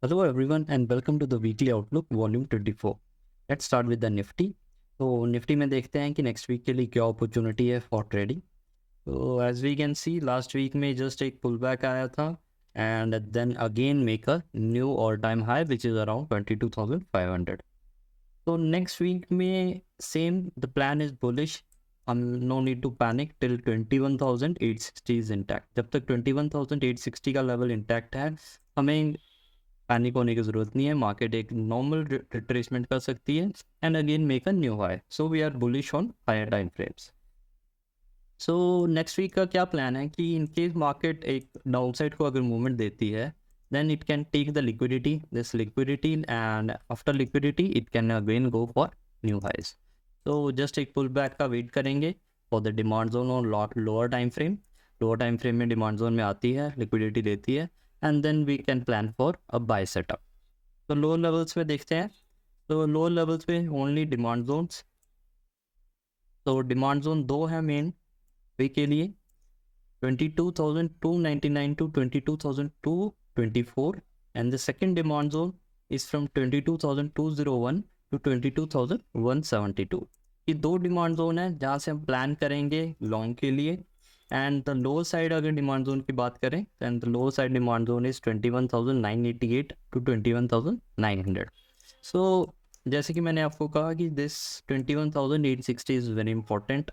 Hello everyone and welcome to the weekly outlook volume 24. Let's start with the Nifty. तो Nifty में देखते हैं कि नेक्स्ट वीक के लिए क्या अपॉर्चुनिटी है फॉर ट्रेडिंग. तो as we can see last week में जस्ट एक पुल बैक आया था and then again make a new all time high which is around 22,500. तो नेक्स्ट वीक में same the plan is bullish. हम no need to panic till 21,860 is intact. जब तक 21,860 का लेवल इंटैक्ट है हमें पैनिक होने की ज़रूरत नहीं है. मार्केट एक नॉर्मल रिट्रेसमेंट कर सकती है and again make a new high. So we are bullish on higher time frames. So next week का क्या प्लान है कि इन केस मार्केट एक डाउन साइड को अगर मूवमेंट देती है then it can take the liquidity this liquidity and after liquidity it can again go for new highs. तो जस्ट एक पुल बैक का वेट करेंगे फॉर द डिमांड जोन और lower time frame. Lower time frame में demand zone में आती है, liquidity देती है and then we can plan for a buy setup. तो लोअर लेवल्स पे देखते हैं. तो लोअर लेवल्स पे ओनली डिमांड जोन्स. तो डिमांड जोन दो है मेन वे के लिए, 22,299 to 22,224 and the second demand zone is from 22,201 to 22,172. ये दो डिमांड जोन है जहाँ से हम प्लान करेंगे लॉन्ग के लिए. एंड द लोअर साइड अगर डिमांड जोन की बात करें than the lower side demand zone is 21,988 to 21,900. So जैसे कि मैंने आपको कहा कि this 21,860 is very important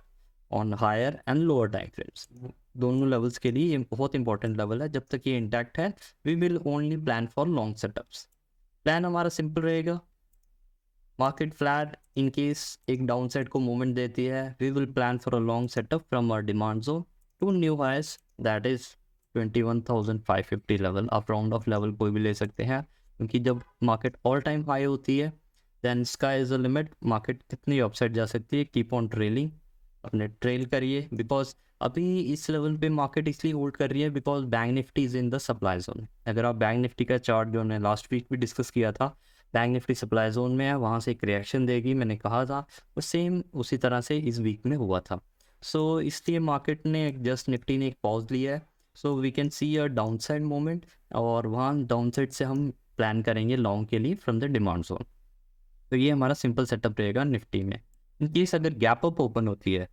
on higher and lower time frames. दोनों लेवल्स के लिए ये बहुत इंपॉर्टेंट लेवल है. जब तक ये इंटैक्ट है we will only plan for long setups. Plan हमारा सिंपल रहेगा. मार्केट फ्लैट इन केस एक डाउन साइड को मूवमेंट देती है we will plan for a long setup from our demand zone to new highs that is 21,550 level. आप round off level कोई भी ले सकते हैं क्योंकि जब मार्केट ऑल टाइम हाई होती है then sky is a limit. Market कितनी अपसाइड जा सकती है. कीप ऑन ट्रेलिंग, अपने ट्रेल करिए बिकॉज अभी इस लेवल पे मार्केट इसलिए होल्ड कर रही है because bank Nifty is in the supply zone. अगर आप बैंक निफ्टी का चार्ट जो हमने लास्ट वीक भी डिस्कस किया था, बैंक निफ्टी सप्लाई जोन में है, वहाँ से एक रिएक्शन देगी मैंने कहा था. वो सेम उसी तरह से इस वीक में हुआ था. सो इसलिए मार्केट ने जस्ट निफ्टी ने एक पॉज लिया है. So we can see a down side moment और वहाँ डाउन साइड से हम प्लान करेंगे लॉन्ग के लिए फ्रॉम द डिमांड जोन. तो ये हमारा सिंपल सेटअप रहेगा निफ्टी में. इन केस अगर गैप अप ओपन होती है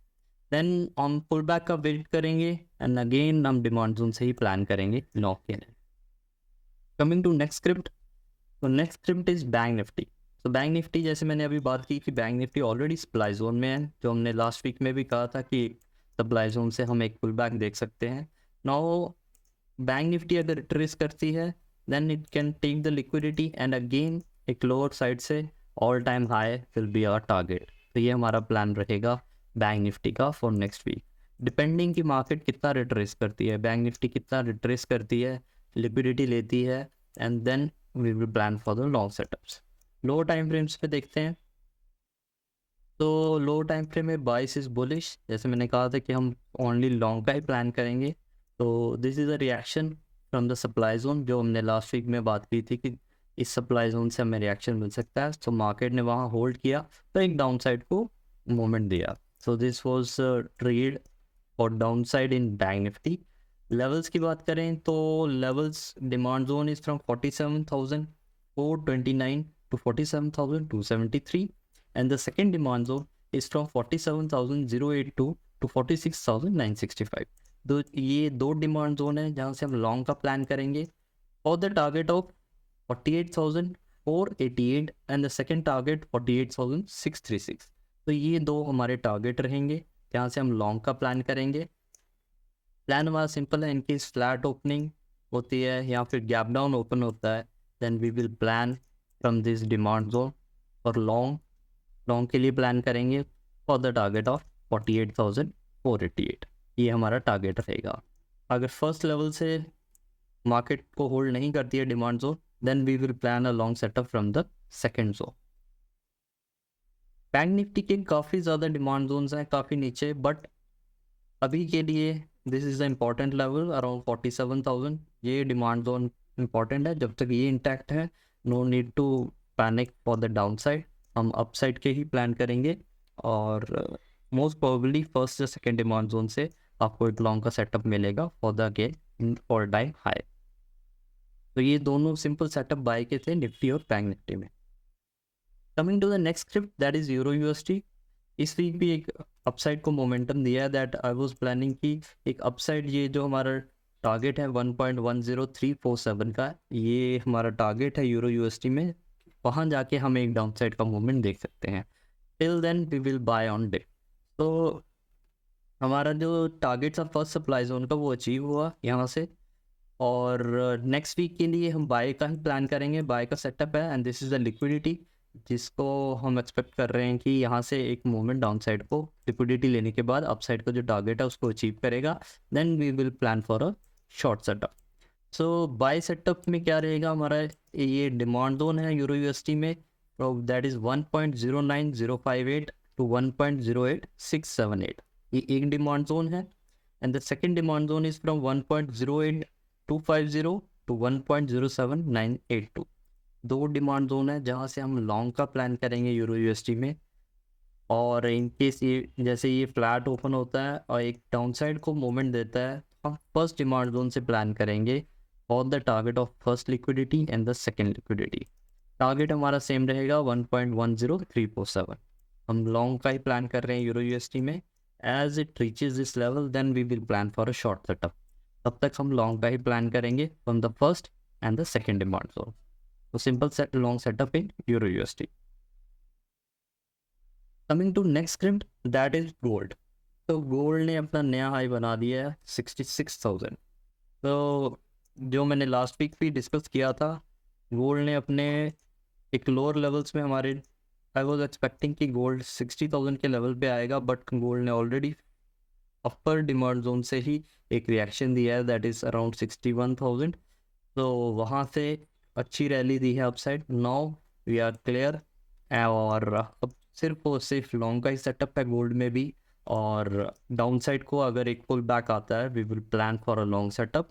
देन हम पुल बैक का वेट करेंगे एंड अगेन हम डिमांड जोन से ही प्लान करेंगे लॉन्ग के लिए. Coming to next script. तो next script is bank Nifty. तो बैंक निफ्टी जैसे मैंने अभी बात की कि bank Nifty already supply zone में है, जो हमने लास्ट वीक में भी कहा था कि सप्लाई जोन से हम एक पुल बैक देख सकते हैं. नाउ बैंक निफ्टी अगर ट्रेस करती है then it can take the liquidity and again एक लोअर साइड से all time high will be our target. तो ये हमारा प्लान रहेगा बैंक निफ्टी का फॉर नेक्स्ट वीक. डिपेंडिंग कि मार्केट कितना रिट्रेस करती है, बैंक निफ्टी कितना रिट्रेस करती है, लिक्विडिटी लेती है and then we will plan for the long setups. Low time frames पे देखते हैं. तो लो टाइम फ्रेम में बाइस इज बुलिश. जैसे मैंने कहा था कि हम ओनली लॉन्ग का ही प्लान करेंगे. तो this is a reaction from the supply zone जो हमने लास्ट वीक में बात की थी कि इस सप्लाई जोन से हमें रिएक्शन मिल सकता है. तो मार्केट ने वहाँ होल्ड किया तो एक डाउन साइड को मोमेंट दिया. सो दिस वॉज ट्रेड और डाउन साइड इन बैंक निफ्टी. लेवल्स की बात करें तो levels demand zone is from 47,429 to 47,273 and the second demand zone is from 47,082 to 46,965. तो ये दो डिमांड जोन है जहाँ से हम लॉन्ग का प्लान करेंगे और the target of 48,488 and the second target 48,636. तो ये दो हमारे टारगेट रहेंगे जहाँ से हम लॉन्ग का प्लान करेंगे. प्लान हमारा सिंपल है. इनकेस फ्लैट ओपनिंग होती है या फिर गैप डाउन ओपन होता है then we will plan from this demand zone और लॉन्ग के लिए प्लान करेंगे फॉर द टारगेट ऑफ 48,488. ये हमारा टारगेट रहेगा. अगर फर्स्ट लेवल से मार्केट को होल्ड नहीं करती है demand zone then we will plan a long setup from the second zone. Bank Nifty के काफ़ी ज़्यादा डिमांड जोन्स हैं, काफ़ी नीचे, बट अभी के लिए this is the important level around 47,000. ये डिमांड जोन इम्पॉर्टेंट है. जब तक ये इंटैक्ट है no need to panic for the downside. हम अप साइड के ही प्लान करेंगे और मोस्ट प्रोबेबली फर्स्ट या सेकेंड डिमांड जोन से आपको एक लॉन्ग का सेटअप मिलेगा for the gain for time high. तो ये दोनों सिंपल सेटअप बाय के थे निफ्टी और बैंक निफ्टी में। Coming to the next script that is euro USD. इस वीक भी एक अपसाइड को मोमेंटम दिया है दैट आई वाज प्लानिंग की एक अपसाइड, ये जो हमारा टारगेट है 1.10347 का, ये हमारा टारगेट है यूरो यूएसडी में, वहाँ जाके हम एक डाउन साइड का मूवमेंट देख सकते हैं। Till then we will buy on day. तो हमारा जो टारगेट था फर्स्ट सप्लाई जोन का वो अचीव हुआ यहाँ से, और नेक्स्ट वीक के लिए हम बाय का ही प्लान करेंगे, बाय का सेटअप है and this is the liquidity जिसको हम एक्सपेक्ट कर रहे हैं कि यहाँ से एक मूवमेंट डाउन साइड को लिक्विडिटी लेने के बाद अप साइड का जो टारगेट है उसको अचीव करेगा। Then we will plan for a short setup. So buy setup में क्या रहेगा हमारा, ये डिमांड जोन है यूरो यूएसडी में, दैट इज़ 1.09058 टू 1.08678, ये एक डिमांड जोन है। And the second demand zone is from 1.08250 to 1.07982। दो डिमांड जोन है जहाँ से हम लॉन्ग का प्लान करेंगे यूरो यूएसडी में। और इन केस ये जैसे ये फ्लैट ओपन होता है और एक डाउन साइड को मोमेंट देता है, हम फर्स्ट डिमांड जोन से प्लान करेंगे और the target of first liquidity and the second liquidity. Target हमारा सेम रहेगा 1.10347। हम लॉन्ग का ही प्लान कर रहे हैं यूरो यूएसडी में। As it reaches this level then we will plan for a short setup. तब तक हम लॉन्ग का ही प्लान करेंगे from the first and the second demand zone. तो simple set long setup in euro USD. Coming to next script that is gold. तो gold ने अपना नया हाई बना दिया है 66,000। तो जो मैंने लास्ट वीक भी डिस्कस किया था, गोल्ड ने अपने एक लोअर लेवल्स में हमारे, आई वॉज एक्सपेक्टिंग कि गोल्ड 60,000 के लेवल पे आएगा, बट गोल्ड ने ऑलरेडी अपर डिमांड जोन से ही एक रिएक्शन दिया है दैट इज़ अराउंड 61,000। तो वहाँ से अच्छी रैली दी है upside. Now we are clear, और अब सिर्फ और सिर्फ लॉन्ग का ही सेटअप है गोल्ड में भी। और डाउन साइड को अगर एक पुल बैक आता है we will plan for a long setup.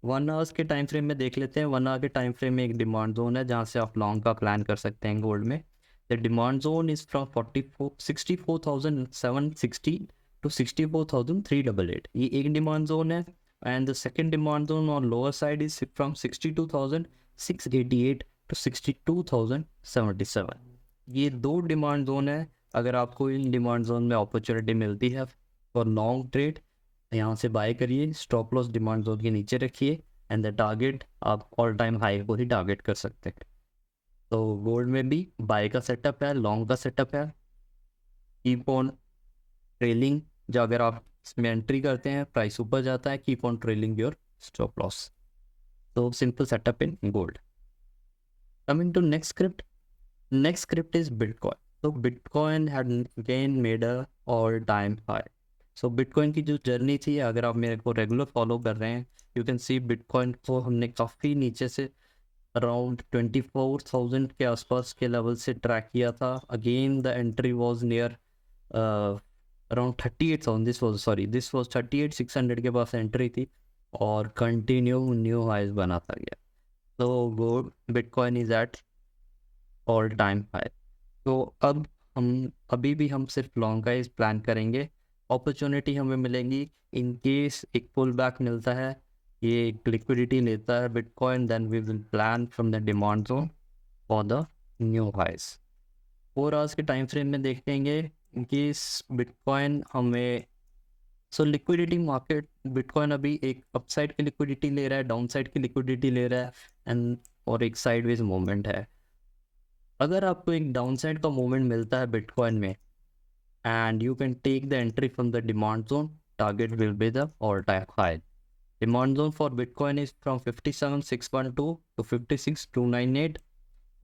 1 hours के टाइम फ्रेम में देख लेते हैं। 1 आवर के टाइम फ्रेम में एक डिमांड जोन है जहाँ से आप लॉन्ग का प्लान कर सकते हैं गोल्ड में। The demand zone is from 64,760 to 64,388, ये एक डिमांड जोन है। And the second demand zone on lower side is from 62,688 to 62,077। ये दो डिमांड जोन है। अगर आपको इन डिमांड जोन में अपॉर्चुनिटी मिलती है फॉर लॉन्ग ट्रेड, यहाँ से बाय करिए, स्टॉप लॉस डिमांड जोन के नीचे रखिए एंड द टारगेट आप ऑल टाइम हाई को ही टारगेट कर सकते हैं। तो गोल्ड में भी बाय का सेटअप है, लॉन्ग का सेटअप है। कीप ऑन ट्रेलिंग, जो अगर आप इसमें एंट्री करते हैं प्राइस ऊपर जाता है, keep on trailing your stop loss. तो simple setup in gold. Coming to next script, next script is bitcoin. तो bitcoin had again made a all time high. So bitcoin की जो जर्नी थी, अगर आप मेरे को रेगुलर फॉलो कर रहे हैं, यू कैन सी बिटकॉइन को हमने काफ़ी नीचे से अराउंड 24,000 के आसपास के लेवल से ट्रैक किया था। Again the entry was near around 38,000, this was 38,600 के पास एंट्री थी और कंटिन्यू न्यू हाइज बनाता गया। तो gold bitcoin is at all time high. तो अब हम अभी भी हम सिर्फ लॉन्ग का इस प्लान करेंगे। अपॉर्चुनिटी हमें मिलेंगी इन केस एक पुल बैक मिलता है, ये एक लिक्विडिटी लेता है bitcoin, then we will plan from the demand zone for the new highs. 4 hours के टाइम फ्रेम में देखेंगे इन केस बिटकॉइन हमें, सो लिक्विडिटी मार्केट, बिटकॉइन अभी एक अपसाइड की लिक्विडिटी ले रहा है, डाउन साइड की लिक्विडिटी ले रहा है एंड और एक साइडवेज मूवमेंट है। अगर आपको एक डाउन साइड का मूवमेंट मिलता है बिटकॉइन में and you can take the entry from the demand zone, target will be the all time high. Demand zone for bitcoin is from 57,612 to 56,298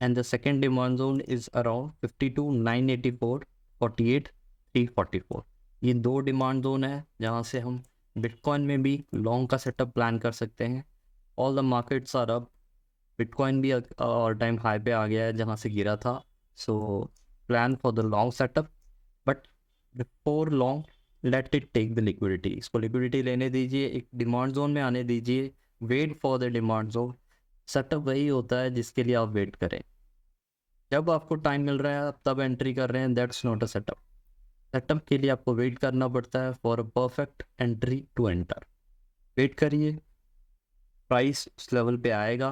and the second demand zone is around 52,984, 48,344। ये दो demand zone है जहाँ से हम bitcoin में भी long का setup plan कर सकते हैं। All the markets are up, bitcoin भी ऑल टाइम हाई पे आ गया है जहाँ से गिरा था। So plan for the long setup, but before long let it take the liquidity, इसको लिक्विडिटी लेने दीजिए, एक डिमांड जोन में आने दीजिए, wait for the demand zone. Setup वही होता है जिसके लिए आप वेट करें। जब आपको टाइम मिल रहा है आप तब एंट्री कर रहे हैं, that's not a setup. Setup के लिए आपको वेट करना पड़ता है for a perfect entry to enter. Wait करिए, प्राइस उस लेवल पे आएगा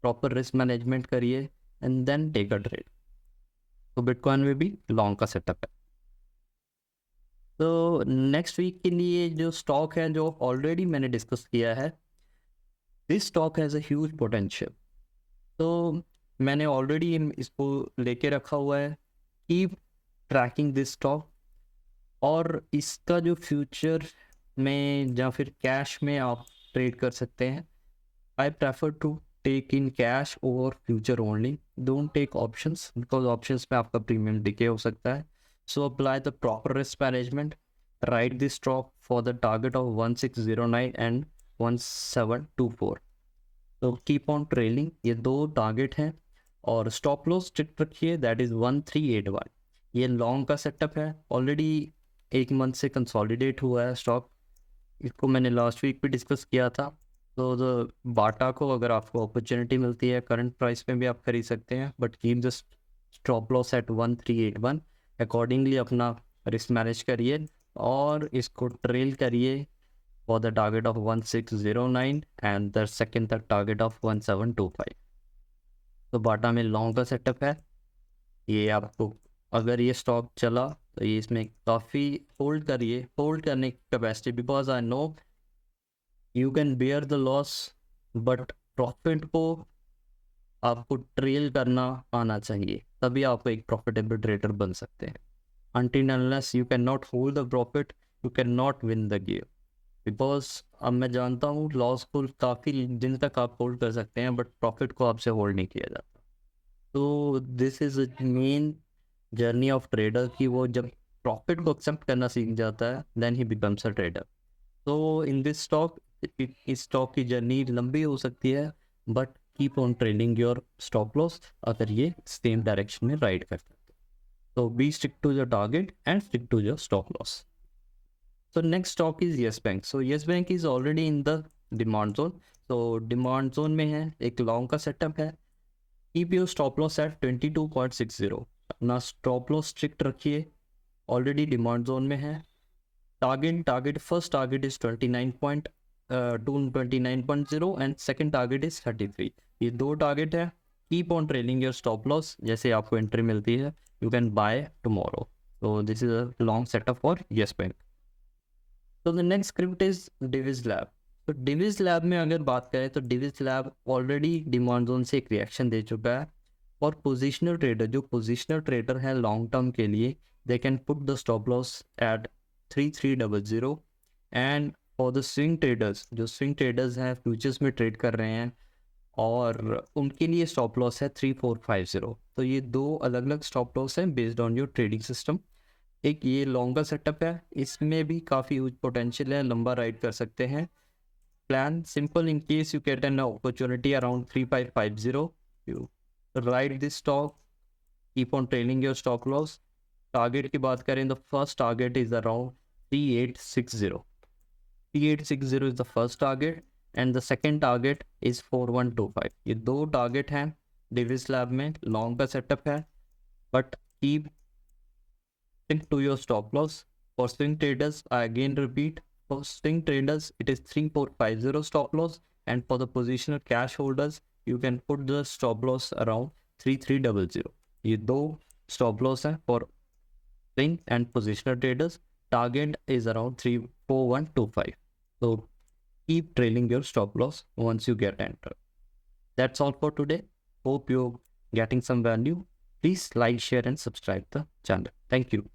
प्रॉपर रिस्क मैनेजमेंट करिए and then take a trade. तो बिटकॉइन में भी लॉन्ग का सेटअप है। तो नेक्स्ट वीक के लिए जो स्टॉक है जो ऑलरेडी मैंने डिस्कस किया है, this stock has a huge potential. तो मैंने ऑलरेडी इसको लेके रखा हुआ है, कीप ट्रैकिंग दिस स्टॉक। और इसका जो फ्यूचर में या फिर कैश में आप ट्रेड कर सकते हैं। I prefer to take in cash over future only, don't take options because options में आपका प्रीमियम डिके हो सकता है। So apply the proper risk management, right this stock for the target of 1609 and 1724। तो keep on trailing, ये दो target हैं। और स्टॉप लॉस स्ट्रिक्ट रखिए, दैट इज़ 1381। ये लॉन्ग का सेटअप है, ऑलरेडी एक मंथ से कंसोलिडेट हुआ है स्टॉक। इसको मैंने लास्ट वीक भी डिस्कस किया था। तो बाटा को अगर आपको अपॉर्चुनिटी मिलती है करंट प्राइस में भी आप खरीद सकते हैं, but keep the stop loss at 1381। Accordingly अपना रिस्क मैनेज करिए और इसको ट्रेल करिए for the target of 1609 and the second तक target of 1725। तो बाटा में लॉन्ग का सेटअप है। ये आपको अगर ये स्टॉक चला तो ये इसमें काफ़ी होल्ड करिए, होल्ड करने की capacity, because I know you can bear the loss but profit को आपको ट्रेल करना आना चाहिए, तभी आप एक प्रॉफिटेबल ट्रेडर बन सकते हैं। until unless you cannot hold the profit, you cannot win the game। Because अब मैं जानता हूँ लॉस को काफ़ी दिन तक आप होल्ड कर सकते हैं बट प्रॉफिट को आपसे होल्ड नहीं किया जाता। तो this is main journey of trader कि वो जब प्रॉफिट को एक्सेप्ट करना सीख जाता है देन ही बिकम्स अ ट्रेडर। तो इन दिस स्टॉक, इस स्टॉक की जर्नी लंबी हो सकती है but keep on trading your stop loss अगर ये सेम डायरेक्शन में राइड करता है। तो be stick to your target and stick to your stop loss. So next stock is Yes Bank. So Yes Bank is already in the demand zone. So demand zone में है, एक long का setup है। Keep your stop loss at 22.60। अपना stop loss strict रखिए, already demand zone में है। Target first target is 29.0 and second target is 33। ये दो टारगेट है। Keep on trailing your stop loss, जैसे आपको एंट्री मिलती है यू कैन बाय टुमारो। तो this is a long setup for Yes Bank. तो the next script is Divi's lab. तो डिविज लैब में अगर बात करें तो Divi's lab already demand zone से एक रिएक्शन दे चुका है। और पोजिशनल ट्रेडर, जो पोजिशनल ट्रेडर है लॉन्ग टर्म के लिए, they can put the stop loss at 3300। And for the swing traders, जो स्विंग ट्रेडर्स हैं फ्यूचर्स में ट्रेड कर रहे हैं और उनके लिए स्टॉप लॉस है 3450। तो ये दो अलग अलग स्टॉप लॉस हैं based on your trading system. एक ये लॉन्गर सेटअप है, इसमें भी काफ़ी ह्यूज पोटेंशियल है, लंबा राइड कर सकते हैं। Plan simple, in case you get an opportunity around 3550 you ride this stock, keep on trailing your stop loss. Target की बात करें तो first target is around 3860। 3860 is the first target and the second target is 4125। ये दो target हैं Divi's lab में, long का setup है but keep stick to your stop loss. For swing traders, I again repeat, for swing traders it is 3450 stop loss, and for the positional cash holders you can put the stop loss around 3300। ये दो stop loss है for swing and positional traders। Target is around 34125। So keep trailing your stop loss once you get entered। That's all for today. Hope you're getting some value. Please like, share and subscribe the channel. Thank you.